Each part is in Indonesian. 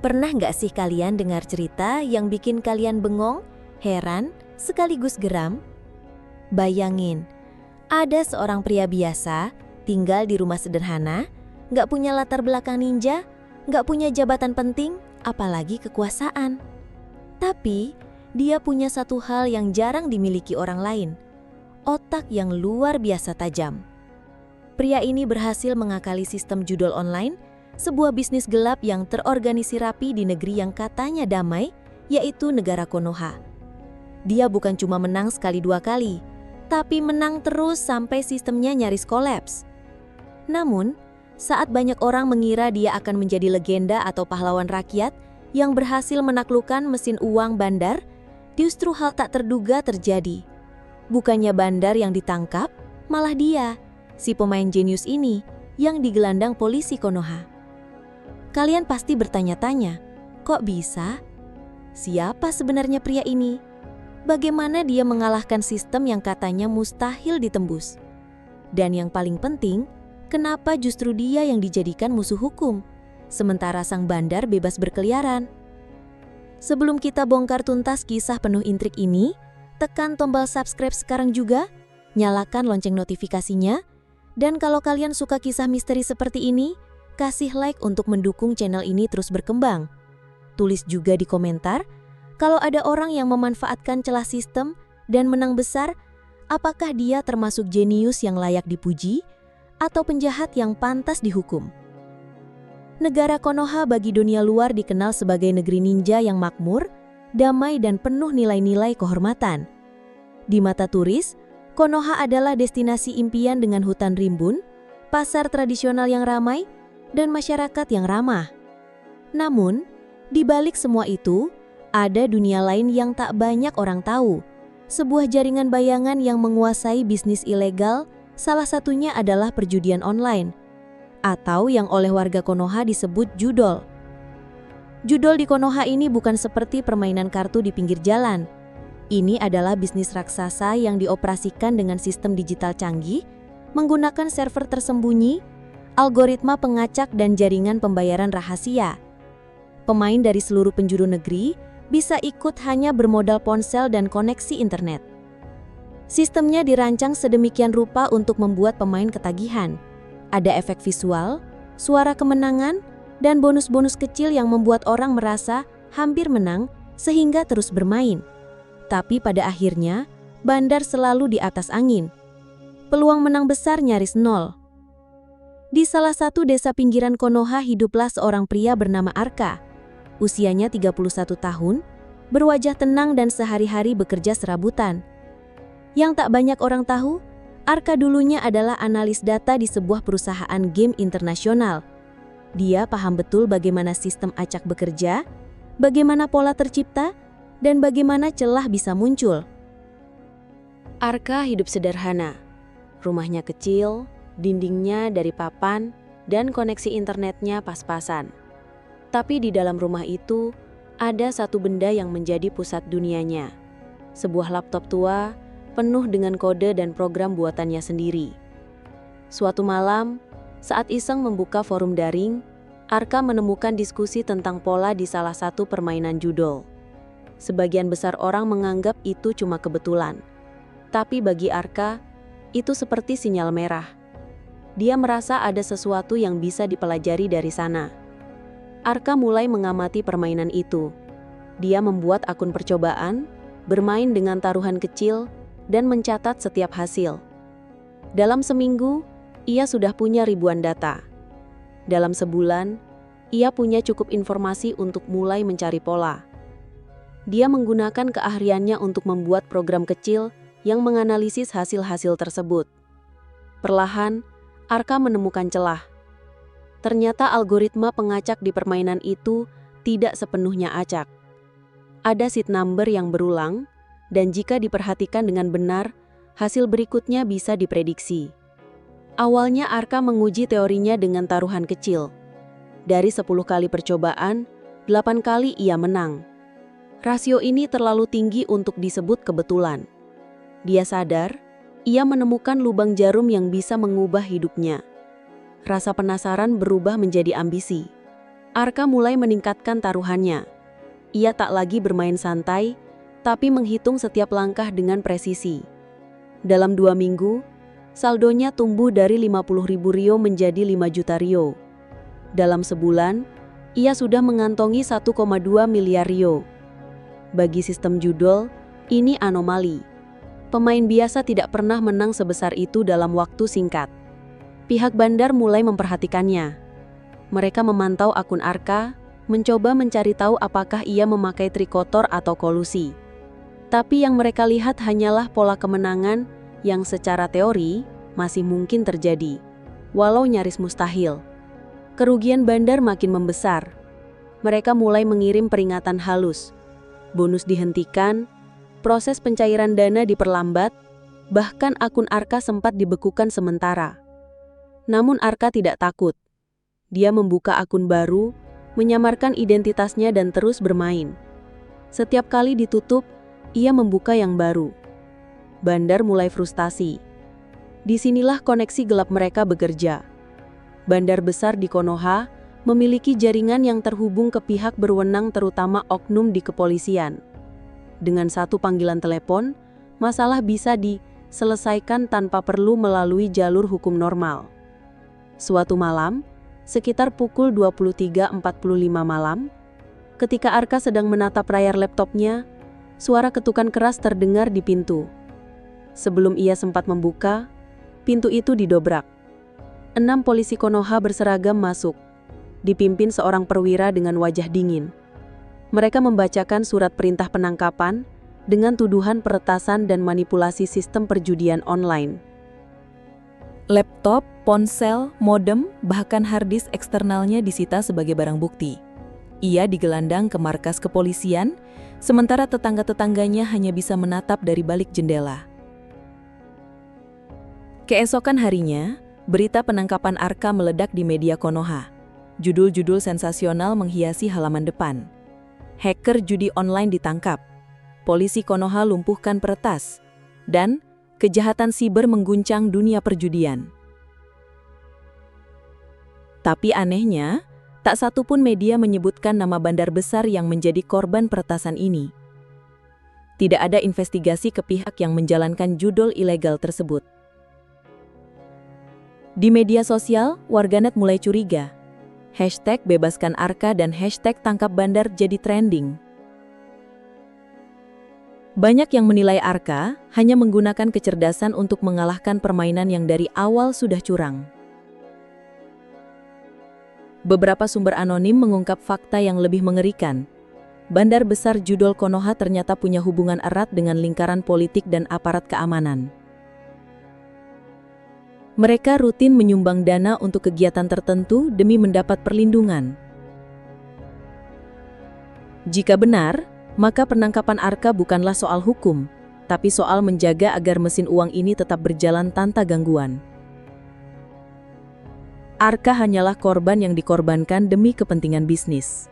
Pernah nggak sih kalian dengar cerita yang bikin kalian bengong, heran, sekaligus geram? Bayangin, ada seorang pria biasa, tinggal di rumah sederhana, nggak punya latar belakang ninja, nggak punya jabatan penting, apalagi kekuasaan. Tapi, dia punya satu hal yang jarang dimiliki orang lain, otak yang luar biasa tajam. Pria ini berhasil mengakali sistem judul online, sebuah bisnis gelap yang terorganisir rapi di negeri yang katanya damai, yaitu negara Konoha. Dia bukan cuma menang sekali dua kali, tapi menang terus sampai sistemnya nyaris kolaps. Namun, saat banyak orang mengira dia akan menjadi legenda atau pahlawan rakyat yang berhasil menaklukkan mesin uang bandar, justru hal tak terduga terjadi. Bukannya bandar yang ditangkap, malah dia, si pemain jenius ini, yang digelandang polisi Konoha. Kalian pasti bertanya-tanya, kok bisa? Siapa sebenarnya pria ini? Bagaimana dia mengalahkan sistem yang katanya mustahil ditembus? Dan yang paling penting, kenapa justru dia yang dijadikan musuh hukum, sementara sang bandar bebas berkeliaran? Sebelum kita bongkar tuntas kisah penuh intrik ini, tekan tombol subscribe sekarang juga, nyalakan lonceng notifikasinya, dan kalau kalian suka kisah misteri seperti ini, kasih like untuk mendukung channel ini terus berkembang. Tulis juga di komentar, kalau ada orang yang memanfaatkan celah sistem dan menang besar, apakah dia termasuk jenius yang layak dipuji atau penjahat yang pantas dihukum? Negara Konoha bagi dunia luar dikenal sebagai negeri ninja yang makmur, damai dan penuh nilai-nilai kehormatan. Di mata turis, Konoha adalah destinasi impian dengan hutan rimbun, pasar tradisional yang ramai, dan masyarakat yang ramah. Namun, di balik semua itu, ada dunia lain yang tak banyak orang tahu. Sebuah jaringan bayangan yang menguasai bisnis ilegal, salah satunya adalah perjudian online, atau yang oleh warga Konoha disebut judol. Judol di Konoha ini bukan seperti permainan kartu di pinggir jalan. Ini adalah bisnis raksasa yang dioperasikan dengan sistem digital canggih, menggunakan server tersembunyi, algoritma pengacak dan jaringan pembayaran rahasia. Pemain dari seluruh penjuru negeri bisa ikut hanya bermodal ponsel dan koneksi internet. Sistemnya dirancang sedemikian rupa untuk membuat pemain ketagihan. Ada efek visual, suara kemenangan, dan bonus-bonus kecil yang membuat orang merasa hampir menang sehingga terus bermain. Tapi pada akhirnya, bandar selalu di atas angin. Peluang menang besar nyaris nol. Di salah satu desa pinggiran Konoha hiduplah seorang pria bernama Arka. Usianya 31 tahun, berwajah tenang dan sehari-hari bekerja serabutan. Yang tak banyak orang tahu, Arka dulunya adalah analis data di sebuah perusahaan game internasional. Dia paham betul bagaimana sistem acak bekerja, bagaimana pola tercipta, dan bagaimana celah bisa muncul. Arka hidup sederhana. Rumahnya kecil, dindingnya dari papan, dan koneksi internetnya pas-pasan. Tapi di dalam rumah itu, ada satu benda yang menjadi pusat dunianya. Sebuah laptop tua, penuh dengan kode dan program buatannya sendiri. Suatu malam, saat iseng membuka forum daring, Arka menemukan diskusi tentang pola di salah satu permainan judul. Sebagian besar orang menganggap itu cuma kebetulan. Tapi bagi Arka, itu seperti sinyal merah. Dia merasa ada sesuatu yang bisa dipelajari dari sana. Arka mulai mengamati permainan itu. Dia membuat akun percobaan, bermain dengan taruhan kecil, dan mencatat setiap hasil. Dalam seminggu, ia sudah punya ribuan data. Dalam sebulan, ia punya cukup informasi untuk mulai mencari pola. Dia menggunakan keahliannya untuk membuat program kecil yang menganalisis hasil-hasil tersebut. Perlahan, Arka menemukan celah. Ternyata algoritma pengacak di permainan itu tidak sepenuhnya acak. Ada seed number yang berulang, dan jika diperhatikan dengan benar, hasil berikutnya bisa diprediksi. Awalnya Arka menguji teorinya dengan taruhan kecil. Dari 10 kali percobaan, 8 kali ia menang. Rasio ini terlalu tinggi untuk disebut kebetulan. Dia sadar, ia menemukan lubang jarum yang bisa mengubah hidupnya. Rasa penasaran berubah menjadi ambisi. Arka mulai meningkatkan taruhannya. Ia tak lagi bermain santai, tapi menghitung setiap langkah dengan presisi. Dalam 2 minggu, saldonya tumbuh dari 50.000 Rio menjadi 5 juta Rio. Dalam sebulan, ia sudah mengantongi 1,2 miliar Rio. Bagi sistem judul, ini anomali. Pemain biasa tidak pernah menang sebesar itu dalam waktu singkat. Pihak bandar mulai memperhatikannya. Mereka memantau akun Arka, mencoba mencari tahu apakah ia memakai trik kotor atau kolusi. Tapi yang mereka lihat hanyalah pola kemenangan yang secara teori masih mungkin terjadi, walau nyaris mustahil. Kerugian bandar makin membesar. Mereka mulai mengirim peringatan halus. Bonus dihentikan, proses pencairan dana diperlambat, bahkan akun Arka sempat dibekukan sementara. Namun Arka tidak takut. Dia membuka akun baru, menyamarkan identitasnya dan terus bermain. Setiap kali ditutup, ia membuka yang baru. Bandar mulai frustasi. Disinilah koneksi gelap mereka bekerja. Bandar besar di Konoha memiliki jaringan yang terhubung ke pihak berwenang terutama oknum di kepolisian. Dengan satu panggilan telepon, masalah bisa diselesaikan tanpa perlu melalui jalur hukum normal. Suatu malam, sekitar pukul 23.45 malam, ketika Arka sedang menatap layar laptopnya, suara ketukan keras terdengar di pintu. Sebelum ia sempat membuka, pintu itu didobrak. 6 polisi Konoha berseragam masuk, dipimpin seorang perwira dengan wajah dingin. Mereka membacakan surat perintah penangkapan dengan tuduhan peretasan dan manipulasi sistem perjudian online. Laptop, ponsel, modem, bahkan harddisk eksternalnya disita sebagai barang bukti. Ia digelandang ke markas kepolisian, sementara tetangga-tetangganya hanya bisa menatap dari balik jendela. Keesokan harinya, berita penangkapan Arka meledak di media Konoha. Judul-judul sensasional menghiasi halaman depan. Hacker judi online ditangkap. Polisi Konoha lumpuhkan peretas. Dan kejahatan siber mengguncang dunia perjudian. Tapi anehnya, tak satu pun media menyebutkan nama bandar besar yang menjadi korban peretasan ini. Tidak ada investigasi ke pihak yang menjalankan judul ilegal tersebut. Di media sosial, warganet mulai curiga. Hashtag bebaskan Arka dan hashtag tangkap bandar jadi trending. Banyak yang menilai Arka hanya menggunakan kecerdasan untuk mengalahkan permainan yang dari awal sudah curang. Beberapa sumber anonim mengungkap fakta yang lebih mengerikan. Bandar besar judul Konoha ternyata punya hubungan erat dengan lingkaran politik dan aparat keamanan. Mereka rutin menyumbang dana untuk kegiatan tertentu demi mendapat perlindungan. Jika benar, maka penangkapan Arka bukanlah soal hukum, tapi soal menjaga agar mesin uang ini tetap berjalan tanpa gangguan. Arka hanyalah korban yang dikorbankan demi kepentingan bisnis.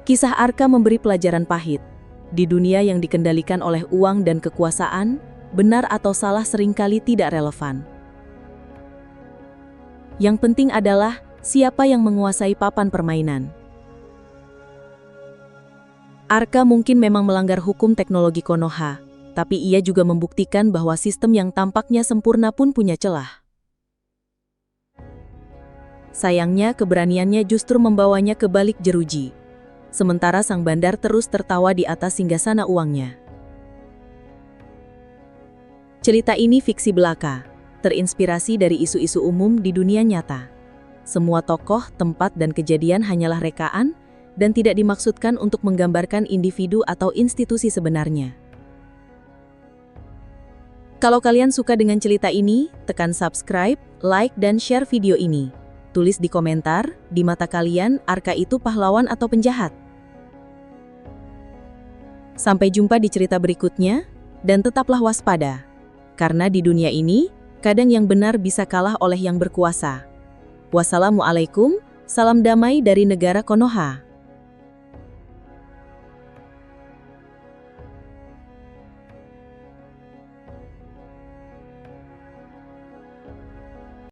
Kisah Arka memberi pelajaran pahit. Di dunia yang dikendalikan oleh uang dan kekuasaan, benar atau salah seringkali tidak relevan. Yang penting adalah siapa yang menguasai papan permainan. Arka mungkin memang melanggar hukum teknologi Konoha, tapi ia juga membuktikan bahwa sistem yang tampaknya sempurna pun punya celah. Sayangnya keberaniannya justru membawanya ke balik jeruji, sementara sang bandar terus tertawa di atas singgasana uangnya. Cerita ini fiksi belaka, terinspirasi dari isu-isu umum di dunia nyata. Semua tokoh, tempat, dan kejadian hanyalah rekaan dan tidak dimaksudkan untuk menggambarkan individu atau institusi sebenarnya. Kalau kalian suka dengan cerita ini, tekan subscribe, like, dan share video ini. Tulis di komentar, di mata kalian, Arka itu pahlawan atau penjahat? Sampai jumpa di cerita berikutnya, dan tetaplah waspada. Karena di dunia ini, kadang yang benar bisa kalah oleh yang berkuasa. Wassalamualaikum, salam damai dari negara Konoha.